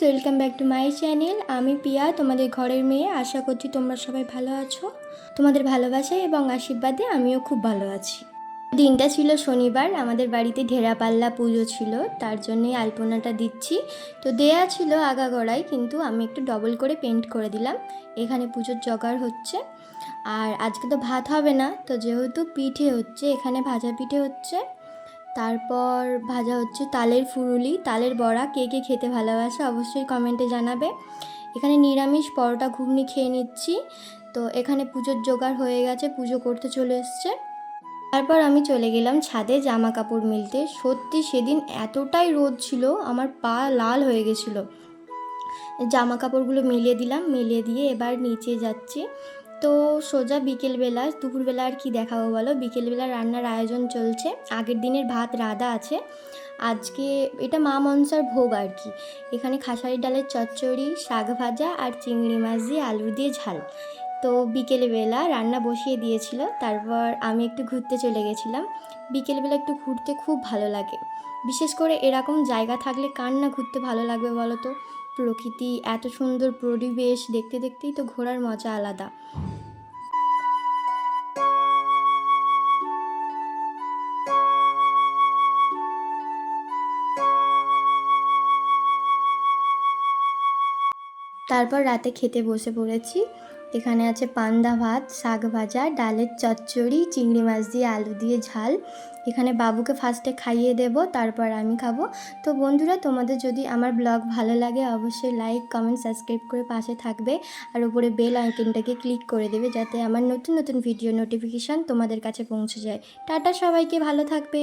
Welcome back to my channel. আমি পিয়া, তোমাদের ঘরের মেয়ে। আশা করছি তোমরা সবাই ভালো আছো। তোমাদের ভালোবাসায় এবং আশীর্বাদে আমিও খুব ভালো আছি। দিনটা ছিল শনিবার, আমাদের বাড়িতে ঢেরাপাল্লা পুজো ছিল, তার জন্যই আলপনাটা দিচ্ছি। তো দেয়া ছিল আগাগোড়ায়, কিন্তু আমি একটু ডবল করে পেন্ট করে দিলাম। এখানে পুজোর জোগাড় হচ্ছে। আর আজকে তো ভাত হবে না, তো যেহেতু পিঠে হচ্ছে, এখানে ভাজা পিঠে হচ্ছে, তারপর ভাজা হচ্ছে তালের ফুরুলি, তালের বড়া। কে কে খেতে ভালোবাসে অবশ্যই কমেন্টে জানাবে। এখানে নিরামিষ পরোটা ঘুগনি খেয়ে নিচ্ছি। তো এখানে পুজোর জোগাড় হয়ে গেছে, পুজো করতে চলে এসছে। তারপর আমি চলে গেলাম ছাদে জামা কাপড় মিলতে। সত্যি সেদিন এতটাই রোদ ছিল, আমার পা লাল হয়ে গেছিলো। জামা কাপড়গুলো মিলিয়ে দিলাম, মিলিয়ে দিয়ে এবার নিচে যাচ্ছি। তো সোজা বিকেলবেলা, দুপুরবেলা আর কি দেখাবো বলো। বিকেলবেলা রান্নার আয়োজন চলছে, আগের দিনের ভাত রাঁধা আছে। আজকে এটা মা মনসার ভোগ আর কি। এখানে খাসারি ডালের চচ্চড়ি, শাক ভাজা আর চিংড়ি মাছ দিয়ে আলু দিয়ে ঝাল। তো বিকেলবেলা রান্না বসিয়ে দিয়েছিল, তারপর আমি একটু ঘুরতে চলে গেছিলাম। বিকেলবেলা একটু ঘুরতে খুব ভালো লাগে, বিশেষ করে এরকম জায়গা থাকলে কার না ঘুরতে ভালো লাগবে বলো তো। প্রকৃতি, এত সুন্দর পরিবেশ, দেখতে দেখতেই তো ঘোরার মজা আলাদা। তারপর রাতে খেতে বসে পড়েছি। এখানে আছে পান্তা ভাত, শাক ভাজা, ডালের চচ্চড়ি, চিংড়ি মাছ দিয়ে আলু দিয়ে ঝাল। এখানে বাবুকে ফার্স্টে খাইয়ে দেব, তারপর আমি খাবো। তো বন্ধুরা, তোমাদের যদি আমার ব্লগ ভালো লাগে অবশ্যই লাইক, কমেন্ট, সাবস্ক্রাইব করে পাশে থাকবে। আর উপরে বেল আইকনটাকে ক্লিক করে দেবে, যাতে আমার নতুন নতুন ভিডিও নোটিফিকেশান তোমাদের কাছে পৌঁছে যায়। টাটা, সবাইকে ভালো থাকবে।